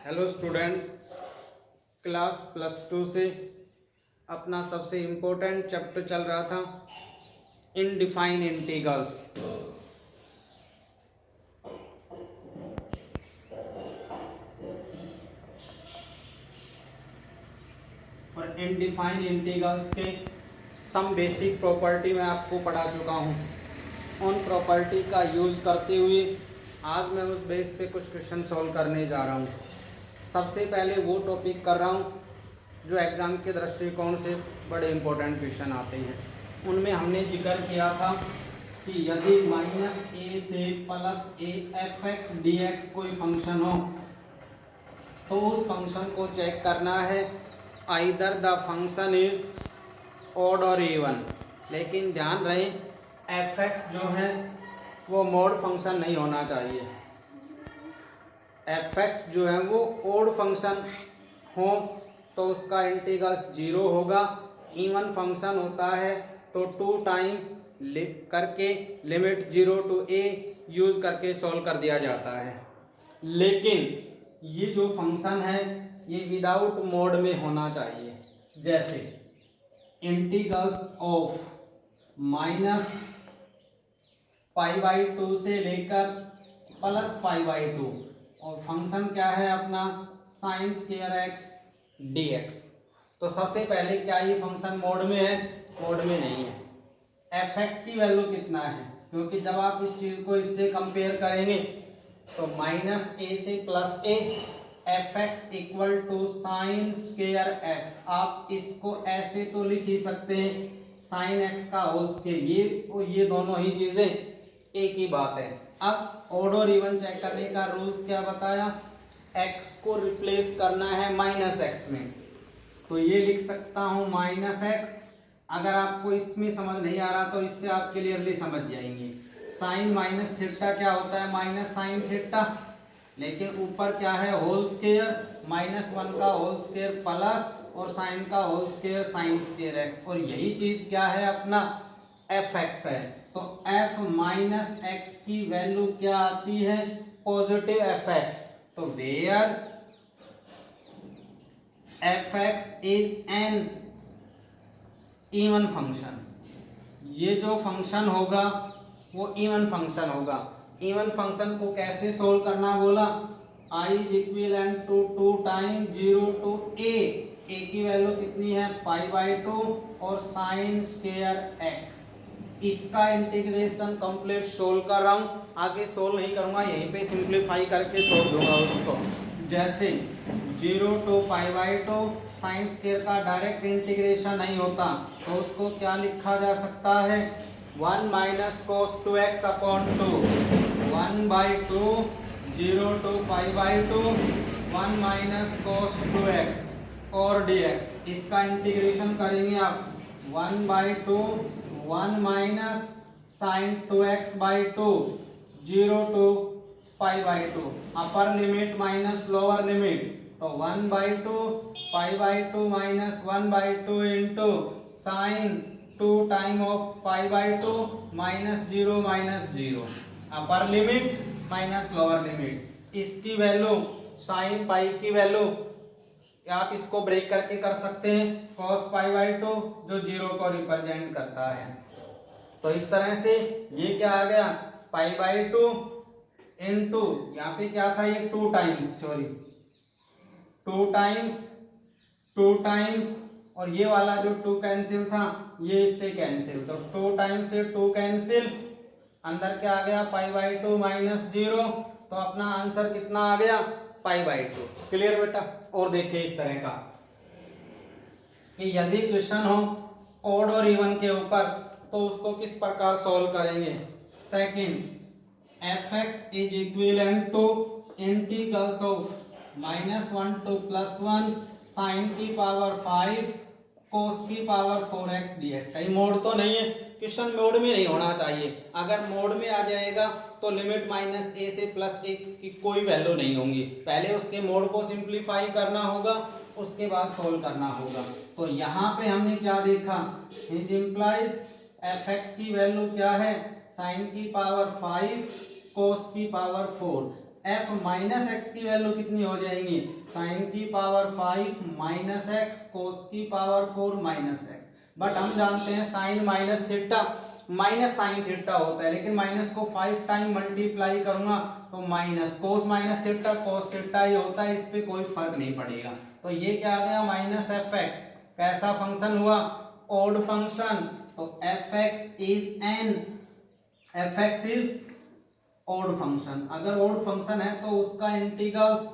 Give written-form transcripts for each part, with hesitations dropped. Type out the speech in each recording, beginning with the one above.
Hello student, class +2 से अपना सबसे इम्पोर्टेंट चैप्टर चल रहा था इनडिफाइन इंटीग्रल्स। और इनडिफाइन इंटीग्रल्स के सम बेसिक प्रॉपर्टी मैं आपको पढ़ा चुका हूँ। उन प्रॉपर्टी का यूज़ करते हुए आज मैं उस बेस पे कुछ क्वेश्चन सॉल्व करने जा रहा हूँ। सबसे पहले वो टॉपिक कर रहा हूँ जो एग्ज़ाम के दृष्टिकोण से बड़े इम्पोर्टेंट क्वेश्चन आते हैं। उनमें हमने जिक्र किया था कि यदि -a से +a f(x) कोई फंक्शन हो तो उस फंक्शन को चेक करना है either the function is odd और इवन। लेकिन ध्यान रहे f(x) जो है वो मॉड फंक्शन नहीं होना चाहिए। f(x) जो है वो ऑड फंक्शन हो तो उसका इंटीग्रल 0 होगा। इवन फंक्शन होता है तो 2 टाइम करके लिमिट 0 to a यूज़ करके सॉल्व कर दिया जाता है। लेकिन ये जो फंक्शन है ये विदाउट मोड में होना चाहिए। जैसे इंटीग्रल्स ऑफ -π/2 से लेकर +π/2 और फंक्शन क्या है अपना sin²x dx। तो सबसे पहले क्या ये फंक्शन मोड में है? मोड में नहीं है। f(x) की वैल्यू कितना है? क्योंकि जब आप इस चीज को इससे कंपेयर करेंगे तो -a से +a f(x) = sin²x। आप इसको ऐसे तो लिख ही सकते हैं sin x का होल स्क्वायर। ये दोनों ही चीजें एक ही बात है। अब ऑड और इवन चेक करने का रूल्स क्या बताया? x को रिप्लेस करना है -x में, तो ये लिख सकता हूँ -x। अगर आपको इसमें समझ नहीं आ रहा तो इससे आप क्लियरली समझ जाएंगे। साइन -θ क्या होता है? -sin θ। लेकिन ऊपर क्या है? होल स्क्वायर, -1 का होल स्क्वायर प्लस और साइन का होल स्क्वायर sin²x। और यही चीज क्या है? अपना f(x) है। तो f -x की वैल्यू क्या आती है? Positive f(x). तो where f(x) is an even function, ये जो फंक्शन होगा वो इवन फंक्शन होगा। इवन फंक्शन को कैसे सोल्व करना बोला? I = 2 time 0 to a। a की वैल्यू कितनी है? π/2 और sin²x। इसका इंटीग्रेशन कंप्लीट सोल्व कर रहा हूँ। आगे सोल्व नहीं करूँगा, यहीं पे सिंप्लीफाई करके छोड़ दूंगा उसको। जैसे 0 to π/2 sin² का डायरेक्ट इंटीग्रेशन नहीं होता तो उसको क्या लिखा जा सकता है? 1 - cos 2x/2 1/2 0 to π/2 1 - cos 2x और dx। इसका इंटीग्रेशन करेंगे आप 1/2 1 - sin 2x/2 0 to π/2 upper limit minus lower limit. तो 1/2 π/2 - 1/2 into sine 2 time of π/2 -0 -0 upper limit minus lower limit. इसकी वैल्यू साइन पाई की वैल्यू आप इसको ब्रेक करके कर सकते हैं cos π/2 जो 0 को रिप्रेजेंट करता है। तो इस तरह से ये क्या आ गया? π/2 इंटू यहाँ पे क्या था? ये 2 टाइम्स, सॉरी 2 टाइम्स और ये वाला जो 2 कैंसिल था ये इससे कैंसिल। तो 2 टाइम्स से 2 कैंसिल, अंदर क्या आ गया? π/2 -0। तो अपना आंसर कितना आ गया? π/2। क्लियर बेटा? और देखिए इस तरह का कि यदि क्वेश्चन हो ऑड और इवन के ऊपर तो उसको किस प्रकार सॉल्व करेंगे। Second, f(x) is equivalent to integrals of -1 to +1 sin की पावर 5 cos की पावर 4x dx। कहीं मोड तो नहीं है? क्वेश्चन मोड में नहीं होना चाहिए। अगर मोड में आ जाएगा तो लिमिट -a से +a की कोई वैल्यू नहीं होंगी। पहले उसके मोड को सिंप्लीफाई करना होगा, उसके बाद सोल्व करना होगा। तो यहाँ पे हमने क्या देखा? इट इम्प्लाइज f(x) की वैल्यू क्या है? sin की पावर 5 cos की पावर 4। एफ माइनस एक्स की वैल्यू कितनी हो जाएंगी, साइन की पावर 5 माइनस एक्स कोस की पावर 4 माइनस एक्स। बट हम जानते हैं sine minus theta minus sine theta होता है, लेकिन माइनस को 5 टाइम मल्टीप्लाई करूंगा तो माइनस कोस थीटा ही होता है, इस पे कोई फर्क नहीं पड़ेगा। तो ये क्या आ गया माइनस एफ एक्स। कैसा फंक्शन हुआ, ओड फंक्शन। तो F X is odd function. अगर ओड फंक्शन है तो उसका integrals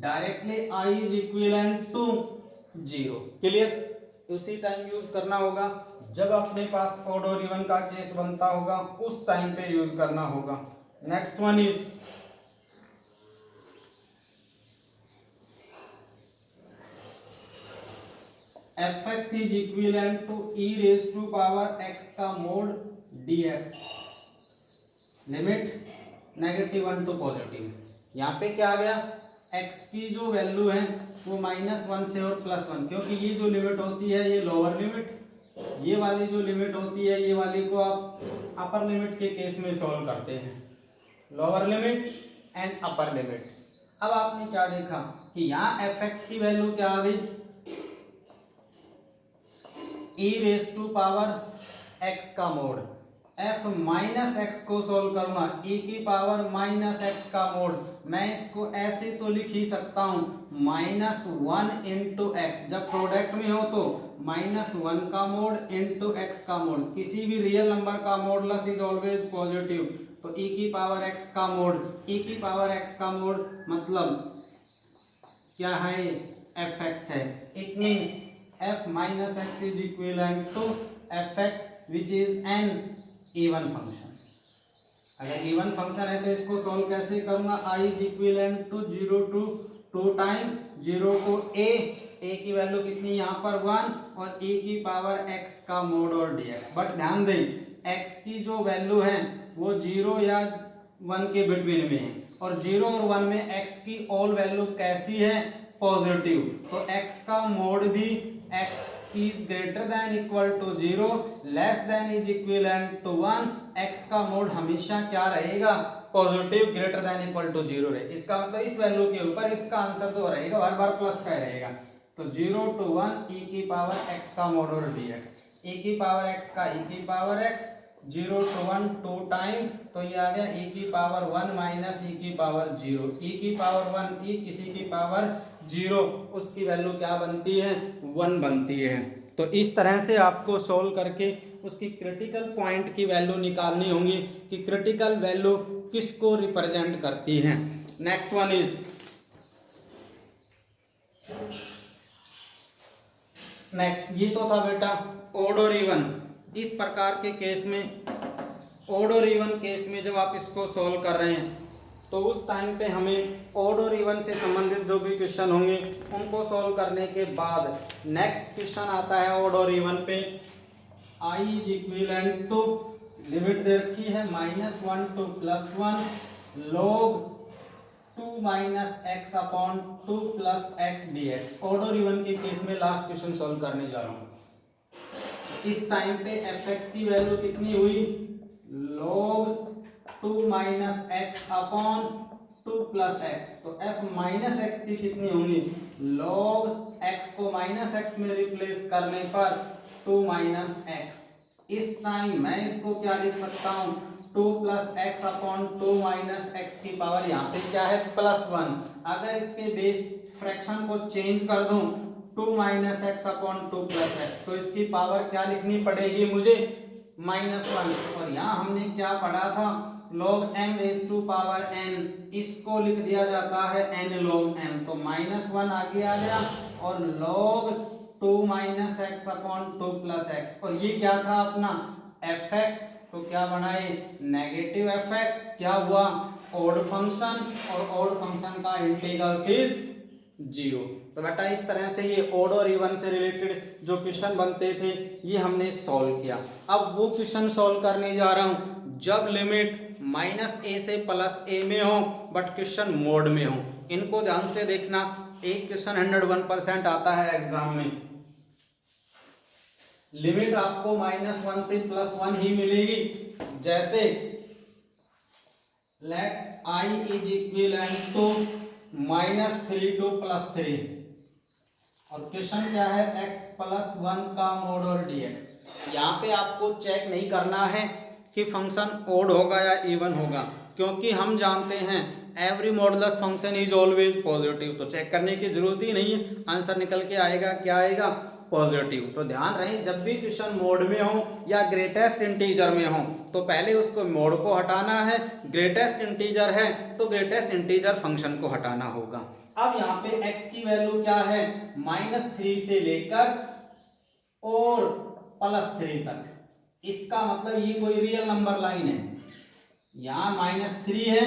directly I is equivalent to 0। Clear. उसी टाइम यूज करना होगा जब अपने पास ओड और इवन का केस बनता होगा, उस टाइम पे यूज करना होगा। Next one is F X is equivalent to E raise to power X का mod D x, limit -1 to positive. यहाँ पे क्या आ गया, x की जो वैल्यू है वो -1 से और +1, क्योंकि ये जो लिमिट होती है ये लोअर लिमिट, ये वाली जो लिमिट होती है ये वाली को आप अपर लिमिट के केस में सॉल्व करते हैं, lower limit and upper limits. अब आपने क्या देखा कि यहाँ fx की वैल्यू क्या आ गई, e raise to power x का मोड। f माइनस एक्स को सोल्व करूंगा, e की पावर माइनस एक्स का मोड। मैं इसको ऐसे तो लिख ही सकता हूं -1 इंटू एक्स, जब प्रोडक्ट में हो तो -1 का मोड इंटू एक्स का मोड। किसी भी रियल नंबर का मॉडुलस इज ऑलवेज पॉजिटिव, तो e की पावर x का मोड, e की पावर x का मोड मतलब क्या है, एफ एक्स है। It means f minus X is equivalent to F X which is an even function. अगर इवन फंक्शन है तो इसको सॉल्व कैसे करूंगा, i is equivalent to 0 to 2 time 0 को a की वैल्यू कितनी यहाँ पर 1 और e की पावर x का मोड और dx। बट ध्यान दें x की जो वैल्यू है वो 0 या 1 के बिटवीन में है, और 0 और 1 में x की ऑल वैल्यू कैसी है, पॉजिटिव। तो x का मोड भी x is greater than equal to 0 less than is equivalent to 1, x का मोड हमेशा क्या रहेगा, positive, greater than equal to 0 रहे। इसका मतलब इस वैल्यू के ऊपर इसका आंसर तो रहेगा हर बार प्लस का रहेगा। तो 0 to 1 e की पावर x का मोड और dx, e की पावर x का e की पावर x 0 to 1 2 टाइम, तो ये आ गया e की पावर 1 माइनस e की पावर 0, e की पावर 1 e किसी की पावर 0, उसकी वैल्यू क्या बनती है, 1 बनती है। तो इस तरह से आपको सोल्व करके उसकी क्रिटिकल पॉइंट की वैल्यू निकालनी होगी कि क्रिटिकल वैल्यू किसको रिप्रेजेंट करती है। नेक्स्ट वन इज नेक्स्ट, ये तो था बेटा ओड और इवन। इस प्रकार के केस में, ओड और इवन केस में जब आप इसको सोल्व कर रहे हैं तो उस टाइम पे हमें ओड और इवन से संबंधित जो भी क्वेश्चन होंगे उनको सॉल्व करने के बाद नेक्स्ट क्वेश्चन आता है ओड और इवन पे। i is equivalent to, limit दे रखी है -1 to +1 log 2 minus x upon 2 plus x dx। Odd और इवन के केस में लास्ट क्वेश्चन सॉल्व करने जा रहा हूँ। इस टाइम पे fx की वैल्यू कितनी हुई, log 2 minus x upon 2 plus x. तो f माइनस एक्स की कितनी होंगी, log x को माइनस एक्स में रिप्लेस करने पर 2 माइनस एक्स। इस टाइम मैं इसको क्या लिख सकता हूँ, 2 plus x upon 2 minus x की पावर यहाँ पे क्या है +1। अगर इसके बेस फ्रैक्शन को चेंज कर दूं 2 minus x upon 2 plus x, तो इसकी पावर क्या लिखनी पड़ेगी मुझे, -1। और यहाँ हमने क्या पढ़ा था, log m raise to power n, इसको लिख दिया जाता है n log m। तो -1 आगे आ गया और log 2 minus x upon 2 plus x, और ये क्या था अपना fx, तो क्या बनाए नेगेटिव fx। क्या हुआ, ओड फंक्शन, और ओड फंक्शन का इंटीग्रल इज 0। तो बेटा इस तरह से ये ओड और इवन से रिलेटेड जो क्वेश्चन बनते थे ये हमने सॉल्व किया। अब वो क्वेश्चन सॉल्व करने जा रहा हूँ जब लिमिट -a से +a में हो बट क्वेश्चन मोड में हो। इनको ध्यान से देखना, एक क्वेश्चन 101% आता है एग्जाम में। लिमिट आपको -1 से +1 ही मिलेगी। जैसे let I is equivalent to -3 to +3 और क्वेश्चन क्या है x + 1 का मोड और dx। यहाँ पे आपको चेक नहीं करना है कि फंक्शन ओड होगा या इवन होगा, क्योंकि हम जानते हैं every modulus function is always positive, तो चेक करने की जरूरत ही नहीं है, आंसर निकल के आएगा, क्या आएगा, पॉजिटिव। तो ध्यान रहे जब भी क्वेश्चन मोड में हो या ग्रेटेस्ट इंटीजर में हो तो पहले उसको मोड को हटाना है, ग्रेटेस्ट इंटीजर है तो ग्रेटेस्ट इंटीजर फंक्शन को हटाना होगा। अब यहाँ पे x की वैल्यू क्या है, -3 से लेकर और +3 तक, इसका मतलब ये कोई रियल नंबर लाइन है, यहाँ -3 है,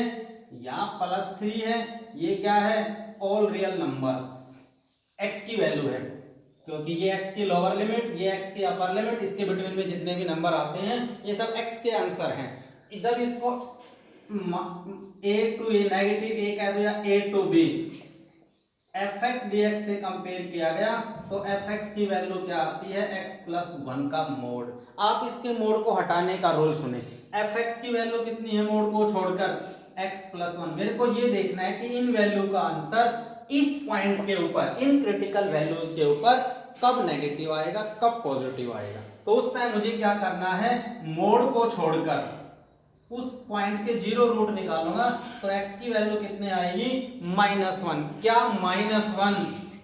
यहाँ +3 है, ये क्या है, ऑल रियल नंबर्स x की वैल्यू है, क्योंकि ये x की लोअर लिमिट, ये x की अपर लिमिट, इसके बिटवीन में जितने भी नंबर आते हैं ये सब x के आंसर हैं। जब इसको a to a negative a कह दो या a to b fx dx से कंपेयर किया गया तो fx की वैल्यू क्या आती है, x + 1 का मोड। आप इसके मोड को हटाने का रूल सुने, fx की वैल्यू कितनी है मोड को छोड़कर, x + 1। मेरे को ये देखना है कि इन वैल्यू का आंसर इस पॉइंट के ऊपर, इन क्रिटिकल वैल्यूज के ऊपर कब नेगेटिव आएगा, कब पॉजिटिव आएगा। तो उस टाइम मुझे क्या करना है, मोड को छोड़कर उस पॉइंट के 0 रूट निकालूंगा, तो x की वैल्यू कितने आएगी, -1। क्या -1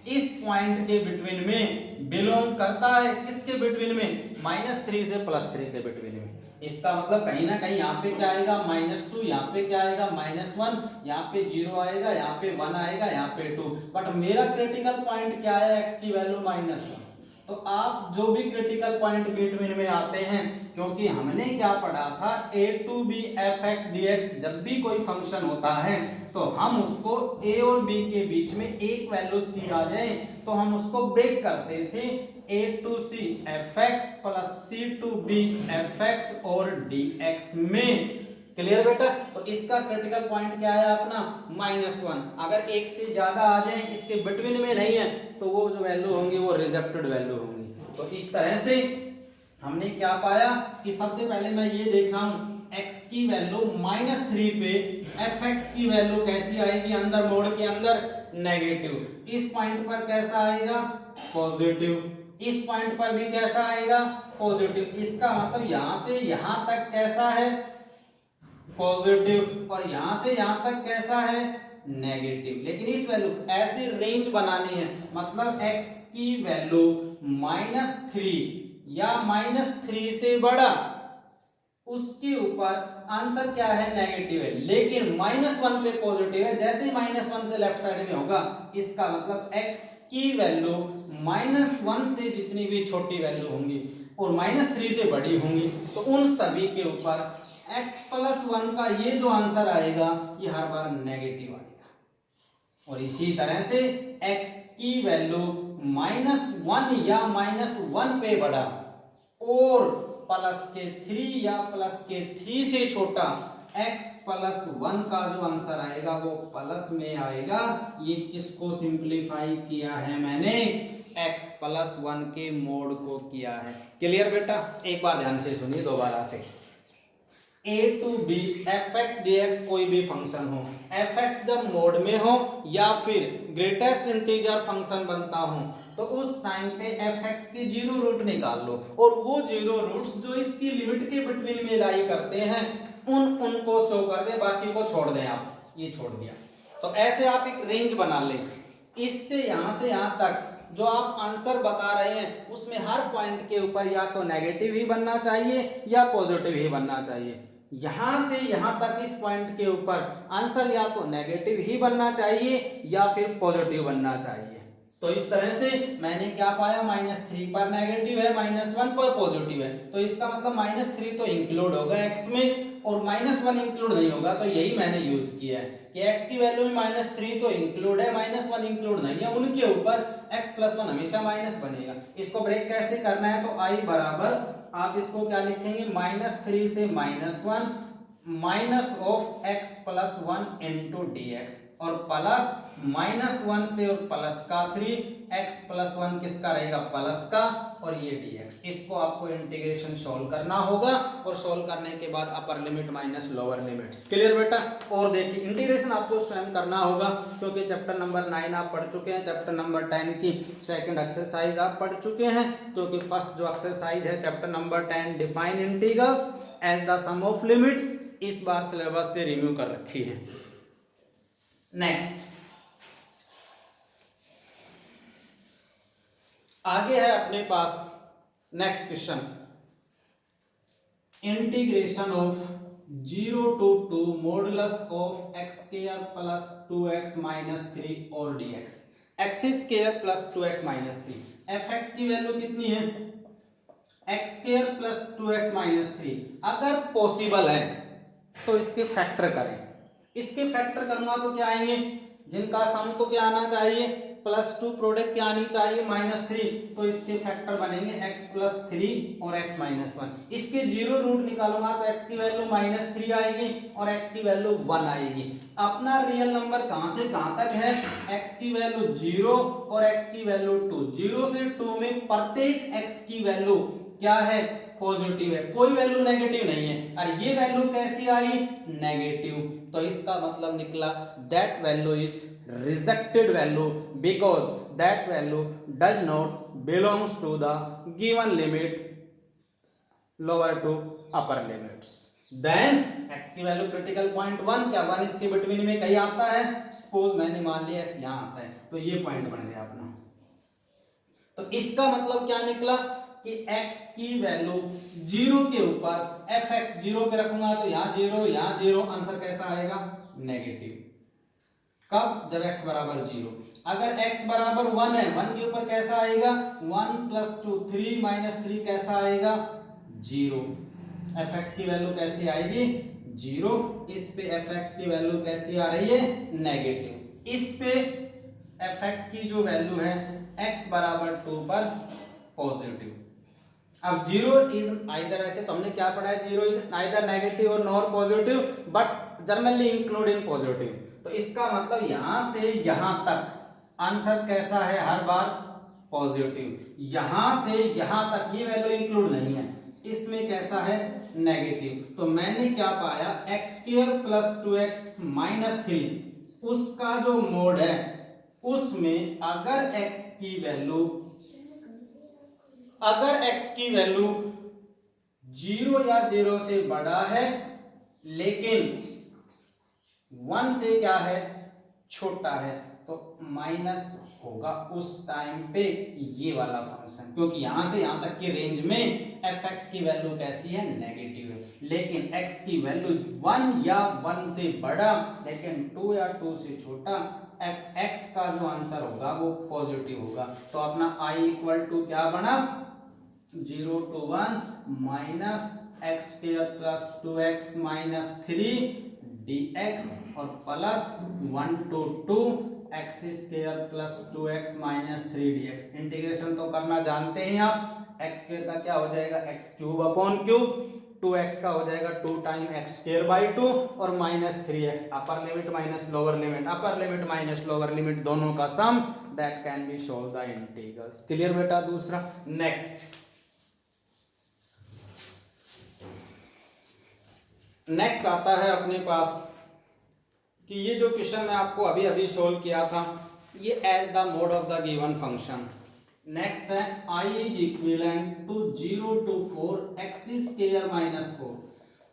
इस पॉइंट के बिटवीन में बिलोंग करता है, किसके बिटवीन में, -3 से +3 के बिटवीन में। इसका मतलब कहीं ना कहीं यहाँ पे क्या आएगा, -2, यहाँ पे क्या आएगा, -1, यहाँ पे 0 आएगा, यहाँ पे 1 आएगा, यहाँ पे 2, बट मेरा क्रिटिकल पॉइंट क्या है, x की वैल्यू -1। तो आप जो भी क्रिटिकल पॉइंट बिटवीन में आते हैं, क्योंकि हमने क्या पढ़ा था, a to b fx dx, जब भी कोई फंक्शन होता है तो हम उसको a और b के बीच में एक वैल्यू c आ जाए तो हम उसको ब्रेक करते थे, a to c fx + c to b fx और dx में। क्लियर बेटा। तो इसका क्रिटिकल पॉइंट क्या है अपना, -1। अगर एक से ज्यादा आ जाए, इसके बिटवीन में नहीं है, तो वो जो वैल्यू होंगी वो रिजेक्टेड वैल्यू होंगी। तो इस तरह से हमने क्या पाया कि सबसे पहले मैं ये देख रहा हूं x की वैल्यू -3 पे fx की वैल्यू कैसी आएगी, अंदर मोड के अंदर नेगेटिव, इस पॉइंट पर कैसा आएगा, पॉजिटिव, इस पॉइंट पर भी कैसा आएगा, पॉजिटिव। इसका मतलब यहां से यहां तक कैसा है, पॉजिटिव, और यहां से यहां तक कैसा है, नेगेटिव। लेकिन इस वैल्यू ऐसी रेंज बनानी है, मतलब x की वैल्यू -3 या -3 से बड़ा, उसके ऊपर आंसर क्या है, नेगेटिव है, लेकिन -1 पे पॉजिटिव है। जैसे ही -1 से लेफ्ट साइड में होगा, इसका मतलब x की वैल्यू -1 से जितनी भी छोटी वैल्यू होंगी और -3 से बड़ी होंगी, तो उन सभी के ऊपर x + 1 का ये जो आंसर आएगा ये हर बार नेगेटिव आएगा। और इसी तरह से x की वैल्यू -1 या -1 पे बड़ा और +3 या +3 से छोटा, x + 1 का जो आंसर आएगा वो प्लस में आएगा। ये किसको सिंप्लीफाई किया है मैंने, x + 1 के मोड को किया है। क्लियर बेटा। एक बार ध्यान से सुनिए दोबारा से, a to b fx dx कोई भी फंक्शन हो, fx जब मोड में हो या फिर ग्रेटेस्ट इंटीजर फंक्शन बनता हो, तो उस टाइम पे fx के 0 रूट निकाल लो, और वो 0 रूट्स जो इसकी लिमिट के बिटवीन में लाई करते हैं उनको शो कर दे, बाकी को छोड़ दें। आप ये छोड़ दिया, तो ऐसे आप एक रेंज बना लें, इससे यहां से यहां तक जो आप आंसर बता रहे हैं उसमें हर पॉइंट के ऊपर या तो नेगेटिव ही बनना चाहिए या पॉजिटिव ही बनना चाहिए। यहां से यहां तक इस पॉइंट के ऊपर आंसर या तो नेगेटिव ही बनना चाहिए या फिर पॉजिटिव बनना चाहिए। तो इस तरह से मैंने क्या पाया, -3 पर नेगेटिव है, -1 पर पॉजिटिव है, तो इसका मतलब -3 तो इंक्लूड होगा x में और -1 इंक्लूड नहीं होगा। तो यही मैंने यूज किया है कि x की वैल्यू में -3 तो इंक्लूड है, -1 इंक्लूड नहीं है, उनके ऊपर x + 1 हमेशा माइनस बनेगा। इसको ब्रेक कैसे करना है, तो i बराबर आप इसको क्या लिखेंगे, -3 से -1 minus of x plus one into D x, और प्लस माइनस वन से और प्लस का 3, एक्स प्लस वन किसका रहेगा, प्लस का, और ये डी एक्स। इसको आपको इंटीग्रेशन सॉल्व करना होगा, और सॉल्व करने के बाद अपर limit minus lower limits. Clear बेटा? और देखिए इंटीग्रेशन आपको स्वयं करना होगा, क्योंकि चैप्टर नंबर 9 आप पढ़ चुके हैं, चैप्टर नंबर 10 की सेकंड एक्सरसाइज आप पढ़ चुके हैं, क्योंकि फर्स्ट जो एक्सरसाइज है chapter number 10 define integrals as the sum of limits, इस बार सिलेबस से रिव्यू कर रखी है। नेक्स्ट आगे है अपने पास next question, integration of 0 to 2 modulus of x square plus 2x minus 3 और dx, x square plus 2x minus 3, f x की वैल्यू कितनी है, x square plus 2x minus 3। अगर पॉसिबल है तो इसके फैक्टर करें, इसके फैक्टर करूंगा तो क्या आएंगे, जिनका सम तो क्या आना चाहिए, +2 प्रोडक्ट क्या आनी चाहिए, -3, तो इसके फैक्टर बनेंगे x प्लस 3 और x माइनस 1। इसके जीरो रूट निकालूंगा तो x की वैल्यू -3 आएगी और x की वैल्यू 1 आएगी। अपना रियल नंबर कहां से कहां तक है, x की वैल्यू 0 और x की वैल्यू 2, 0 से 2 में प्रत्येक x की वैल्यू क्या है, पॉजिटिव है, कोई वैल्यू नेगेटिव नहीं है। और ये वैल्यू कैसी आई, नेगेटिव, तो इसका मतलब निकला that value is rejected value because that value does not belongs to the given limit lower to upper limits. Then x की वैल्यू क्रिटिकल पॉइंट 1, क्या 1 इसके बिटवीन में कहीं आता है, सपोज मैंने मान लिया x यहां आता है, तो ये पॉइंट बन गया अपना। तो इसका मतलब क्या निकला कि x की वैल्यू 0 के ऊपर fx 0 पे रखूंगा तो यहाँ 0 यहाँ 0, आंसर कैसा आएगा, नेगेटिव। कब, जब x बराबर 0। अगर x बराबर 1 है, 1 के ऊपर कैसा आएगा, 1 + 2 3 - 3 कैसा आएगा, 0। fx की वैल्यू कैसी आएगी, 0। इस पे fx की वैल्यू कैसी आ रही है, नेगेटिव। इस पे fx की जो वैल्यू है x बराबर 2 पर पॉजिटिव। अब 0 इज आइदर, ऐसे तो हमने क्या पढ़ा है, 0 इज आइदर नेगेटिव और nor positive but generally include in positive. तो इसका मतलब यहां से यहां तक आंसर कैसा है, हर बार पॉजिटिव। यहां से यहां तक ये वैल्यू इंक्लूड नहीं है, इसमें कैसा है, नेगेटिव। तो मैंने क्या पाया, x² + 2x - 3 उसका जो मोड है उसमें अगर x की वैल्यू 0 या 0 से बड़ा है लेकिन 1 से क्या है, छोटा है, तो माइनस होगा उस टाइम पे ये वाला फंक्शन, क्योंकि यहां से यहां तक की रेंज में fx की वैल्यू कैसी है, नेगेटिव है। लेकिन x की वैल्यू 1 या 1 से बड़ा लेकिन 2 या 2 से छोटा, fx का जो आंसर होगा वो पॉजिटिव होगा। तो अपना i = क्या बना, 0 to 1 -x² + 2x - 3 dx और +1 to 2 x² + 2x - 3 dx। Integration तो करना जानते हैं आप, x² का क्या हो जाएगा, x³ 2x का हो जाएगा 2 टाइम x²/2 और -3x, upper limit minus lower limit, upper limit minus lower limit दोनों का sum, that can be solve the integrals. Clear बेटा? दूसरा नेक्स्ट आता है अपने पास कि ये जो क्वेश्चन मैं आपको अभी अभी सोल्व किया था, ये as the mod of the given function. Next है i = 0 to 4 x² - 4,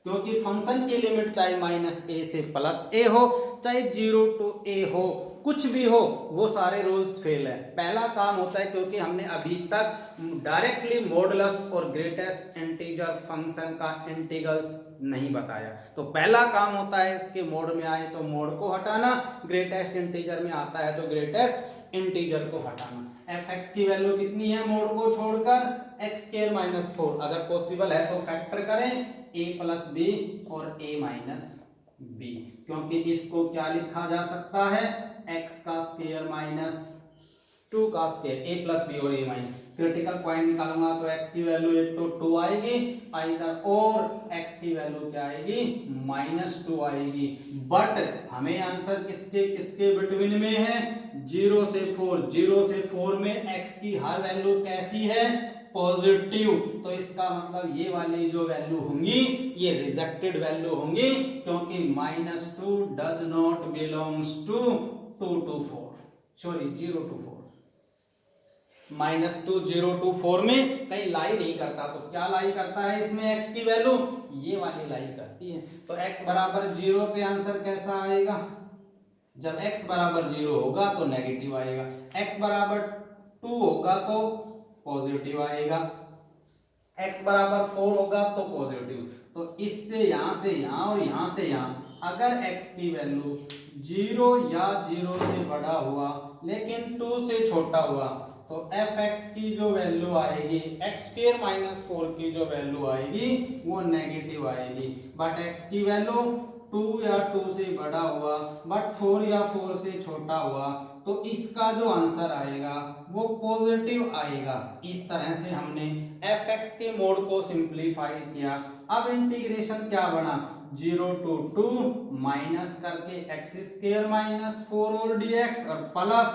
क्योंकि फंक्शन की लिमिट चाहे -a से +a हो, चाहे 0 to a हो, कुछ भी हो, वो सारे रूल्स फेल है। पहला काम होता है, क्योंकि हमने अभी तक डायरेक्टली मॉडुलस और ग्रेटेस्ट इंटीजर फंक्शन का इंटीग्रल्स नहीं बताया, तो पहला काम होता है इसके मोड में आए तो मोड को हटाना, ग्रेटेस्ट इंटीजर में आता है तो ग्रेटेस्ट इंटीजर को हटाना। fx की वैल्यू कितनी है मोड को छोड़कर, x² - 4। अगर पॉसिबल है तो फैक्टर करें a + b और a - b, क्योंकि इसको क्या लिखा जा सकता है, x² - 2 का स्क्वायर, a + b और a - क्रिटिकल पॉइंट निकालूंगा तो x की वैल्यू एक तो 2 आएगी आइदर, और x की वैल्यू क्या आएगी -2 आएगी। बट हमें आंसर किसके किसके बिटवीन में है, 0 से 4। 0 से 4 में x की हर वैल्यू कैसी है, पॉजिटिव। तो इसका मतलब ये वाली जो वैल्यू होंगी ये रिजेक्टेड वैल्यू होंगी, क्योंकि -2 does not belongs to 2 to 4, sorry 0 to 4। -2 0 to 4 में कहीं लाई नहीं करता, तो क्या लाई करता है इसमें x की वैल्यू, ये वाली लाई करती है। तो x बराबर 0 पे आंसर कैसा आएगा, जब x बराबर 0 होगा तो नेगेटिव आएगा, x बराबर 2 होगा तो पॉजिटिव आएगा, x बराबर 4 होगा तो पॉजिटिव। तो इससे यहां से यहां और यहां से यहां अगर x की वैल्यू 0 या 0 से बड़ा हुआ लेकिन 2 से छोटा हुआ तो fx की जो वैल्यू आएगी, x² - 4 की जो वैल्यू आएगी वो नेगेटिव आएगी। बट x की वैल्यू 2 या 2 से बड़ा हुआ बट 4 या 4 से छोटा हुआ तो इसका जो आंसर आएगा वो पॉजिटिव आएगा। इस तरह से हमने fx के मोड को सिंप्लीफाई किया। अब इंटीग्रेशन क्या बना, 0 to 2 माइनस करके x² - 4 और dx और प्लस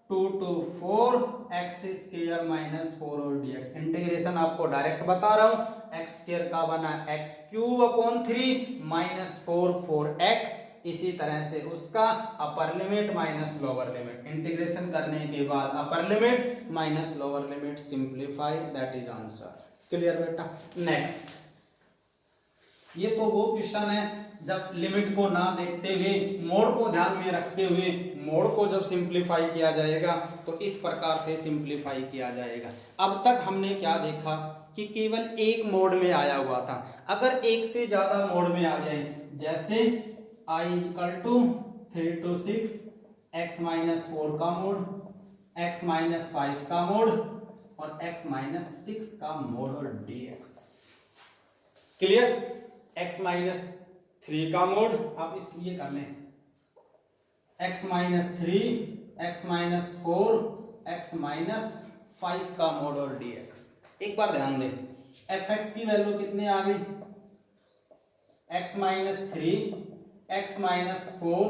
2 to 4 x² - 4 और dx। इंटीग्रेशन आपको डायरेक्ट बता रहा हूं, x² का बना x³/3 -4 4x। इसी तरह से उसका अपर limit minus lower limit, integration करने के बाद अपर limit minus lower limit, simplify, that is answer. Clear बेटा। नेक्स्ट, ये तो वो क्वेश्चन है जब लिमिट को ना देखते हुए मोड को ध्यान में रखते हुए मोड को जब सिंप्लीफाई किया जाएगा तो इस प्रकार से सिंप्लीफाई किया जाएगा। अब तक हमने क्या देखा कि केवल एक मोड में आया हुआ था। अगर एक से ज्यादा मोड में आ जाए, जैसे I = 3 to 6 x - 4 का मोड, x - 5 का मोड और x - 6 का मोड और dx। क्लियर। x - 3 का मोड, आप इसको ये कर लें, x - 3 x - 4 x - 5 का मोड और dx। एक बार ध्यान दें, fx की वैल्यू कितनी आ गई, x - 3 x - 4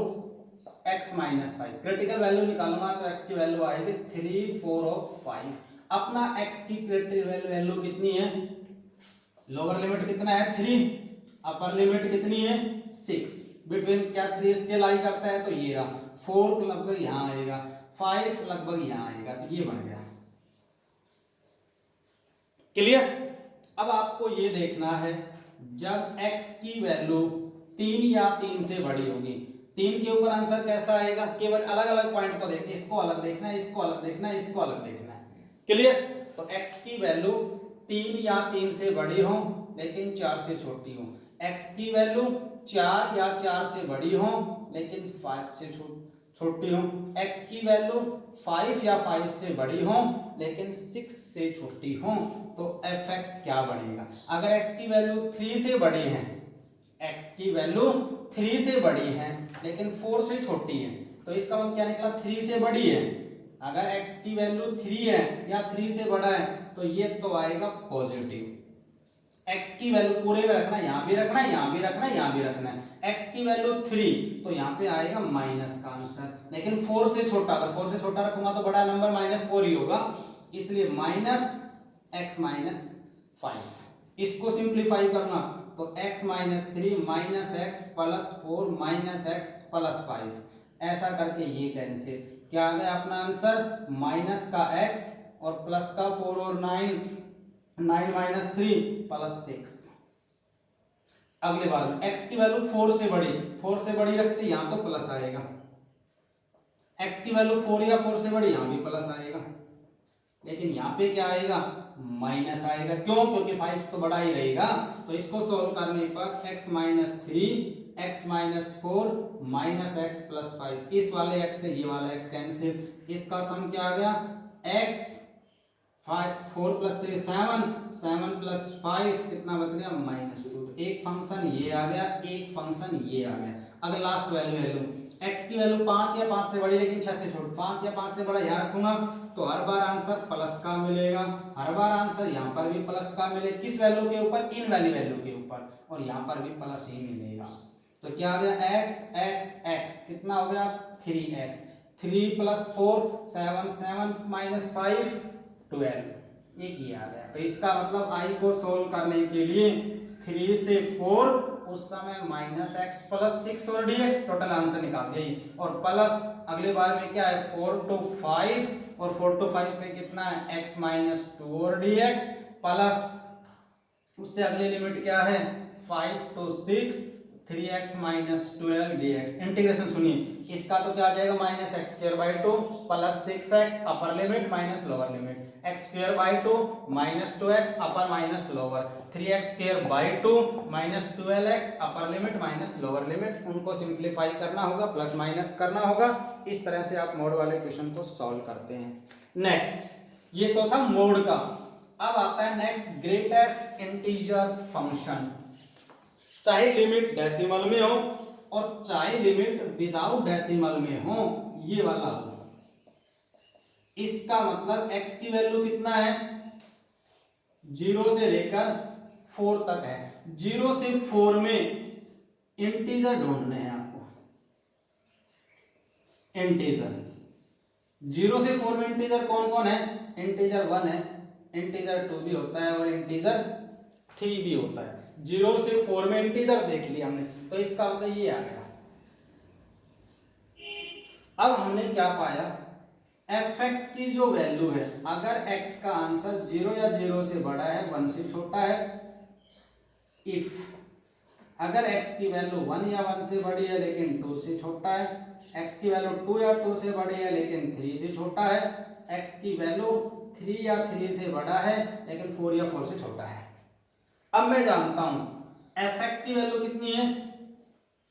x - 5। Critical value निकालूंगा तो x की वैल्यू आएगी 3 4 और 5। अपना x की क्रिटिकल वैल्यू कितनी है, लोअर लिमिट कितना है 3, अपर लिमिट कितनी है 6, बिटवीन क्या 3 इसके लाई करता है तो ये रहा, 4 लगभग यहाँ आएगा, 5 लगभग यहाँ आएगा, तो ये बन गया। क्लियर। अब आपको ये देखना है जब x की वैल्यू 3 या 3 से बड़ी होगी, 3 के ऊपर आंसर कैसा आएगा, केवल अलग अलग पॉइंट को देख, इसको अलग देखना है, इसको अलग देखना है, इसको अलग देखना है। क्लियर। तो x की वैल्यू 3 या 3 से बड़ी हो लेकिन 4 से छोटी हो, x की वैल्यू 4 या 4 से बड़ी हो लेकिन 5 से छोटी हो, x की वैल्यू 5 या 5 से बड़ी हो लेकिन 6 से छोटी हो, तो fx क्या बनेगा। अगर x की वैल्यू 3 से बड़ी है, x की वैल्यू 3 से बड़ी है लेकिन 4 से छोटी है, तो इसका मतलब क्या निकला, 3 से बड़ी है। अगर x की वैल्यू 3 है या 3 से बड़ा है तो ये तो आएगा पॉजिटिव। x की वैल्यू पूरे में रखना, यहां भी रखना है, यहां भी रखना है, यहां भी रखना है। x की वैल्यू 3 तो यहां पे आएगा माइनस का आंसर, लेकिन 4 से छोटा, अगर 4 से छोटा रखूंगा तो बड़ा नंबर -4 ही होगा, इसलिए -x - 5। इसको सिंप्लीफाई करना तो x - 3 -x + 4 -x + 5, ऐसा करके ये कैंसिल, क्या आ गया अपना आंसर, माइनस का x और प्लस का 4 और 9 9 - 3 + 6। अगले बार में x की वैल्यू 4 से बड़ी रखते, यहां तो प्लस आएगा, x की वैल्यू 4 या 4 से बड़ी, यहां भी प्लस आएगा, लेकिन यहां पे क्या आएगा, माइनस आएगा। क्यों, क्योंकि 5 तो बड़ा ही रहेगा। तो इसको सोल्व करने पर x - 3 x - 4 -x + 5, इस वाले x से ये वाला x कैंसिल, इसका सम क्या आ गया, x 4 + 3 7 7 + 5 कितना बच गया, -2। तो एक फंक्शन ये आ गया, एक फंक्शन ये आ गया। अगर लास्ट वैल्यू x की वैल्यू 5 या 5 से बड़ी लेकिन 6 से छोटी, 5 या 5 से बड़ा यहाँ रखूंगा तो हर बार आंसर प्लस का मिलेगा, हर बार आंसर यहाँ पर भी प्लस का मिले, किस वैल्यू के ऊपर, इन वाली वैल्यू के ऊपर, और यहाँ पर भी प्लस ही मिलेगा। तो क्या आ गया x x x कितना हो गया 3x, 3 + 4 7 7 - 5 12, एक ही आ गया। तो इसका मतलब i को सोल्व करने के लिए 3 से 4 उस समय -x + 6 और dx, टोटल आंसर निकाल दिया। और प्लस अगले बार में क्या है 4 to 5, और 4 to 5 पे कितना है x - 2 और dx, प्लस उससे अगली लिमिट क्या है 5 to 6 3x - 12 dx। इंटीग्रेशन सुनिए, इसका तो क्या आ जाएगा -x² + 6x अपर limit minus lower limit, x² 2 -2x अपर माइनस लोअर, 3x² 2 -12x अपर लिमिट माइनस लोअर लिमिट, उनको सिंप्लीफाई करना होगा, प्लस माइनस करना होगा। इस तरह से आप मोड वाले क्वेश्चन को सॉल्व करते हैं। नेक्स्ट, ये तो था मोड का। अब आता है नेक्स्ट ग्रेटेस्ट इंटीजर फंक्शन। चाहे लिमिट डेसिमल में हो और चाहे लिमिट विदाउट डेसिमल में हो, ये वाला हो। इसका मतलब x की वैल्यू कितना है 0 से लेकर 4 तक है। 0 से 4 में इंटीजर ढूंढने हैं आपको। इंटीजर 0 से 4 में इंटीजर कौन कौन है, इंटीजर 1 है, इंटीजर 2 भी होता है और इंटीजर 3 भी होता है। 0 से 4 में इंटीजर देख लिया हमने, तो इसका मतलब ये आ गया। अब हमने क्या पाया, fx की जो वैल्यू है, अगर x का आंसर 0 या 0 से बड़ा है 1 से छोटा है, इफ अगर x की वैल्यू 1 या 1 से बड़ी है लेकिन 2 से छोटा है, x की वैल्यू 2 या 2 से बड़ी है लेकिन 3 से छोटा है, x की वैल्यू 3 या 3 से बड़ा है लेकिन 4 या 4 से छोटा है। अब मैं जानता हूं fx की वैल्यू कितनी है,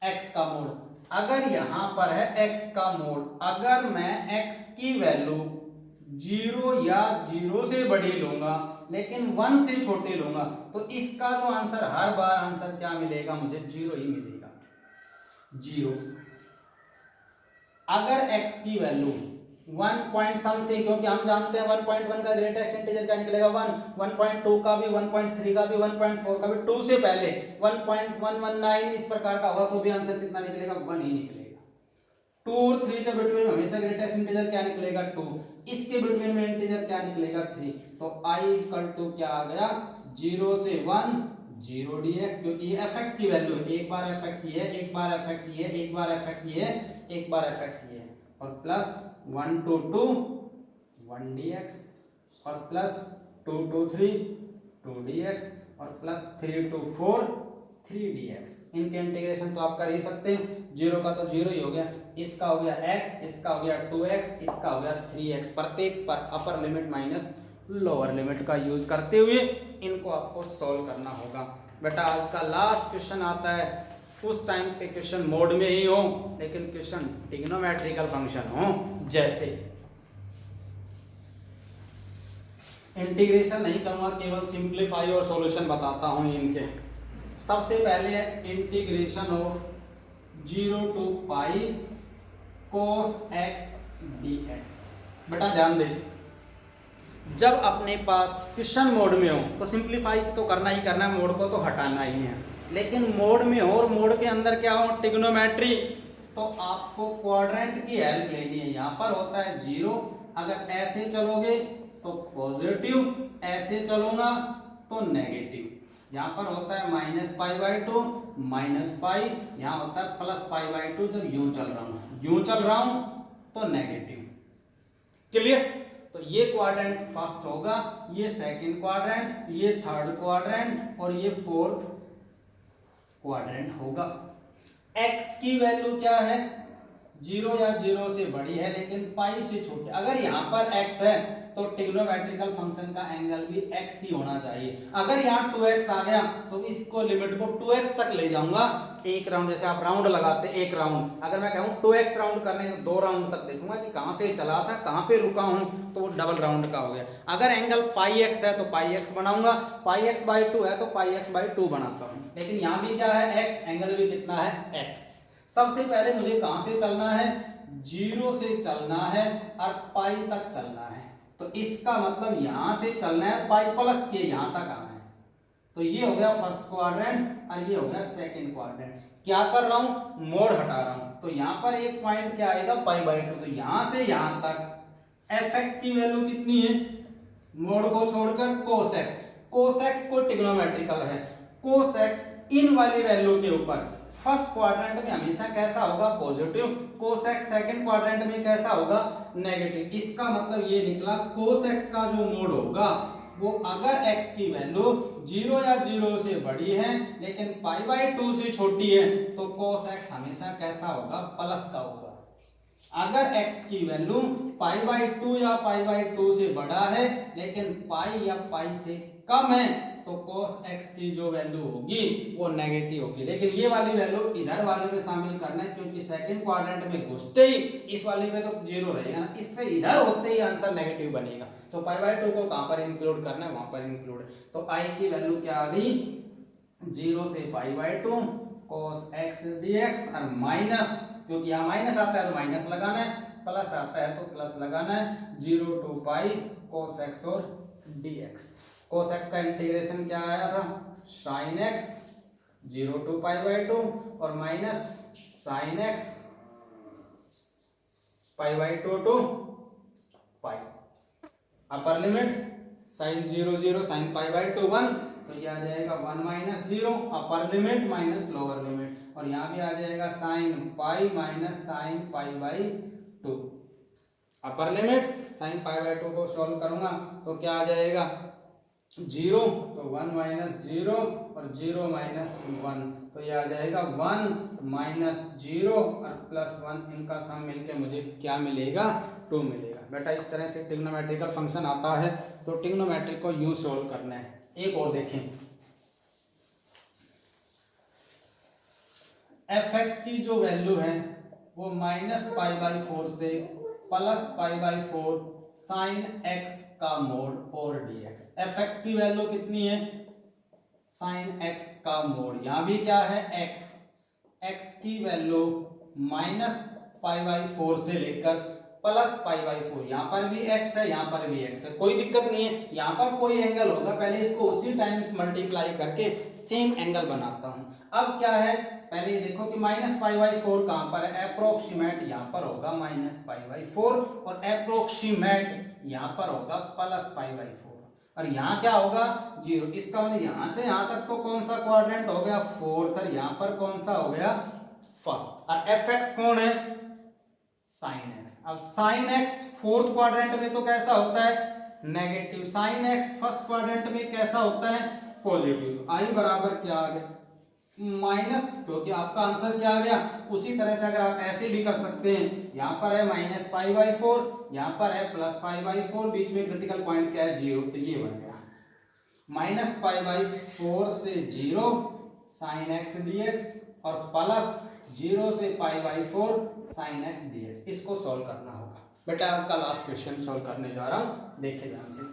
x का मोड। अगर यहां पर है x का मोड, अगर मैं x की वैल्यू 0 या 0 से बड़ी लूंगा लेकिन 1 से छोटे लूंगा, तो इसका जो आंसर हर बार आंसर क्या मिलेगा, मुझे 0 ही मिलेगा, 0। अगर x की वैल्यू 1 पॉइंट समथिंग, क्योंकि हम जानते हैं 1.1 का ग्रेटेस्ट इंटीजर क्या निकलेगा 1, 1.2 का भी, 1.3 का भी, 1.4 का भी, 2 से पहले 1.119 इस प्रकार का होगा तो भी आंसर कितना निकलेगा, 1 ही निकलेगा। 2 और 3 के बिटवीन हमेशा ग्रेटेस्ट इंटीजर क्या निकलेगा 2, इसके बिटवीन में इंटीजर क्या निकलेगा 3। तो i = क्या आ गया 0 से 1 0 dx, क्योंकि ये fx की वैल्यू है, एक बार fx ये है, एक बार fx ये है, एक बार fx ये है, एक बार fx ये है, और प्लस 1 to 2 1 dx, और प्लस 2 to 3 2 dx, और प्लस 3 to 4 3 dx। इनके इंटीग्रेशन तो आप कर ही सकते हैं, 0 का तो 0 ही हो गया, इसका हो गया x, इसका हो गया 2x, इसका हो गया 3x, प्रत्येक पर अपर लिमिट माइनस लोअर लिमिट का यूज करते हुए इनको आपको सॉल्व करना होगा। बेटा आज का लास्ट क्वेश्चन आता है, उस टाइम पे क्वेश्चन मोड में ही हो लेकिन क्वेश्चन ट्रिग्नोमेट्रिकल फंक्शन हो, जैसे इंटीग्रेशन नहीं करूंगा, केवल सिंप्लीफाई और सॉल्यूशन बताता हूं इनके। सबसे पहले है integration of 0 to pi cos x dx। बेटा ध्यान दे, जब अपने पास क्वेश्चन मोड में हो तो सिंप्लीफाई तो करना ही करना है, मोड को तो हटाना ही है, लेकिन मोड में हो और मोड के अंदर क्या हो ट्रिग्नोमेट्री, तो आपको क्वाड्रेंट की हेल्प लेनी है। यहाँ पर होता है 0, अगर ऐसे चलोगे तो पॉजिटिव, ऐसे चलूंगा तो नेगेटिव। यहाँ पर होता है -π/2 -π, यहाँ होता है +π/2 जब यूं चल रहा हूं, यूं चल रहा हूं तो नेगेटिव। क्लियर? तो ये क्वाड्रेंट फर्स्ट होगा, ये सेकंड क्वाड्रेंट, ये थर्ड क्वाड्रेंट और ये फोर्थ क्वाड्रेंट होगा। x की वैल्यू क्या है 0 या 0 से बड़ी है लेकिन पाई से छोटे। अगर यहाँ पर x है तो ट्रिग्नोमेट्रिकल फंक्शन का एंगल भी x ही होना चाहिए। अगर यहाँ 2x आ गया तो इसको लिमिट को 2x तक ले जाऊंगा, एक राउंड, जैसे आप राउंड लगाते एक राउंड, अगर मैं कहूँ 2x राउंड करने तो 2 राउंड तक देखूंगा कि कहां से चला था, कहां पे रुका हूं, तो वो डबल राउंड का हो गया। अगर एंगल πx है तो πx बनाऊंगा, πx/2 है तो πx/2 बनाता हूं। लेकिन यहाँ भी क्या है x, एंगल भी कितना है x, सबसे पहले मुझे कहां से चलना है, 0 से चलना है और पाई तक चलना है। तो इसका मतलब यहां से चलना है पाई प्लस के यहां तक आना है। तो ये हो गया फर्स्ट क्वाड्रेंट और ये हो गया सेकंड क्वाड्रेंट। क्या कर रहा हूं, मोड हटा रहा हूं। तो यहां पर एक पॉइंट क्या आएगा, पाई/2। तो यहां से यहां तक fx की वैल्यू कितनी है, मोड को छोड़कर cos x। cos x को ट्रिग्नोमेट्रिकल है, cos x इन वाली वैल्यू के ऊपर फर्स्ट क्वाड्रेंट में हमेशा कैसा होगा, positive. cos x second quadrant में कैसा होगा, नेगेटिव। इसका मतलब ये निकला cos x का जो मोड होगा वो अगर x की वैल्यू 0 या 0 से बड़ी है लेकिन पाई/2 से छोटी है तो cos x हमेशा कैसा होगा, प्लस का होगा। अगर x की वैल्यू पाई/2 या पाई/2 से बड़ा है लेकिन पाई या पाई से कम है तो cos x की जो वैल्यू होगी वो नेगेटिव होगी। लेकिन ये वाली वैल्यू इधर वाले में शामिल करना है क्योंकि सेकंड क्वाड्रेंट में घुसते ही इस वाले में तो 0 रहेगा ना, इससे इधर होते ही आंसर नेगेटिव बनेगा। तो पाई/2 को कहां पर इंक्लूड करना है, वहां पर इंक्लूड। तो i की वैल्यू क्या आ गई, 0 से पाई/2 cos x dx और माइनस, क्योंकि यहाँ माइनस आता है तो माइनस लगाना है, प्लस आता है तो प्लस लगाना है, 0 to पाई cos x और dx। cos x का इंटीग्रेशन क्या आया था, sin x 0 to पाई/2 और माइनस sin x पाई/2 to पाई। अपर लिमिट sin 0 0 sin पाई/2 1, तो ये आ जाएगा 1 minus 0, upper limit minus lower limit. और यहाँ भी आ जाएगा sin पाई माइनस sin पाई/2। अपर लिमिट sin पाई/2 को सॉल्व करूंगा तो क्या आ जाएगा, 0 तो 1 माइनस 0 और 0 माइनस 1, तो ये आ जाएगा 1 माइनस 0 और प्लस 1, इनका सम मिलके मुझे क्या मिलेगा, 2 मिलेगा। बेटा इस तरह से ट्रिग्नोमेट्रिकल फंक्शन आता है तो ट्रिग्नोमेट्रिक को यूं सोल्व करना है। एक और देखें, fx की जो वैल्यू है वो -पाई/4 से +पाई/4 sin x का मोड और dx। fx की वैल्यू कितनी है, sin x का मोड, यहां भी क्या है x, x की वैल्यू -पाई/4 से लेकर +पाई/4, यहां पर भी x है यहां पर भी x है, कोई दिक्कत नहीं है। यहां पर कोई एंगल होगा, पहले इसको उसी टाइम मल्टीप्लाई करके सेम एंगल बनाता हूं। अब क्या है, पहले ये देखो कि -पाई/4 कहां पर है, अप्रोक्सीमेट यहां पर होगा -पाई/4 और अप्रोक्सीमेट यहां पर होगा +पाई/4 और यहां क्या होगा, 0। इसका मतलब यहां से यहां तक तो कौन सा क्वाड्रेंट हो गया, फोर्थ, और यहां पर कौन सा हो गया, फर्स्ट। और fx कौन है, sin x। अब sin x फोर्थ क्वाड्रेंट में तो कैसा होता है, negative, sin x first quadrant में कैसा होता है, पॉजिटिव। तो i बराबर क्या आ गया, माइनस, क्योंकि आपका आंसर क्या आ गया। उसी तरह से अगर आप ऐसे भी कर सकते हैं, यहां पर है -पाई/4, यहां पर है +पाई/4, बीच में क्रिटिकल पॉइंट क्या है, 0, तो ये बन गया -पाई/4 से 0 sin x dx और प्लस 0 से पाई/4 sin x dx। इसको सॉल्व करना होगा। बेटा आज का लास्ट क्वेश्चन सॉल्व करने जा रहा हूं, देखिए ध्यान से।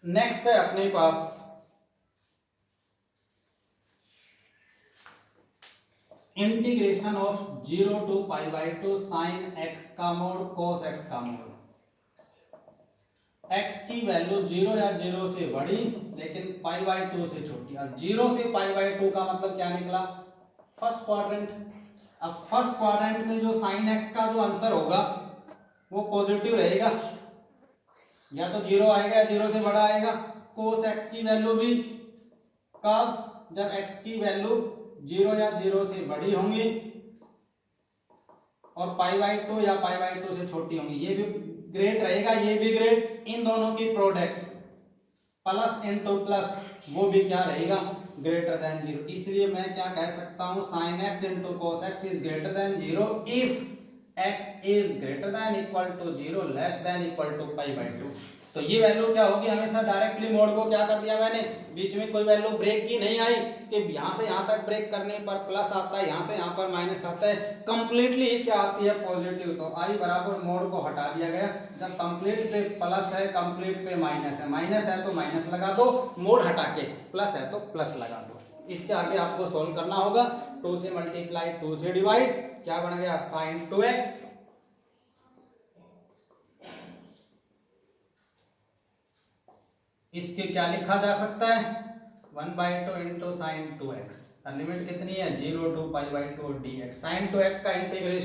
नेक्स्ट है अपने पास integration of 0 to pi sin x का मोड cos x का मोड। x की वैल्यू 0 या 0 से बड़ी लेकिन पाई/2 से छोटी। अब 0 से पाई/2 का मतलब क्या निकला, फर्स्ट क्वाड्रेंट। अब फर्स्ट क्वाड्रेंट में जो sin x का जो आंसर होगा वो पॉजिटिव रहेगा, या तो 0 आएगा या 0 से बड़ा आएगा। cos x की वैल्यू भी कब, जब x की वैल्यू 0 या 0 से बड़ी होंगी और पाई/2 या पाई/2 से छोटी होंगी। ये भी ग्रेट रहेगा, ये भी ग्रेट, इन दोनों की प्रोडक्ट प्लस इनटू प्लस वो भी क्या रहेगा, ग्रेटर देन 0। इसलिए मैं क्या कह सकता हूं, sin x into cos x is greater than 0 if x is greater than equal to 0 less than equal to pi. तो ये वैल्यू क्या होगी, हमेशा डायरेक्टली मोड को क्या कर दिया मैंने, बीच में कोई वैल्यू ब्रेक की नहीं आई कि यहां से यहां तक ब्रेक करने पर प्लस आता है, यहां से यहां पर माइनस आता है, कंप्लीटली क्या आती है, पॉजिटिव। तो i बराबर मोड को हटा दिया गया। जब कंप्लीट पे प्लस है, कंप्लीट पे माइनस है तो माइनस लगा दो, मोड हटा के, प्लस है तो प्लस लगा दो। इसके आगे आपको सोल्व करना होगा। 2 से मल्टीप्लाई, 2 से डिवाइड, क्या बन गया sin 2x। इसके क्या लिखा जा सकता है 1/2 इंटू साइन 2x। लिमिट कितनी है 0 to π/2 dx। sin 2x का इंटीग्रेशन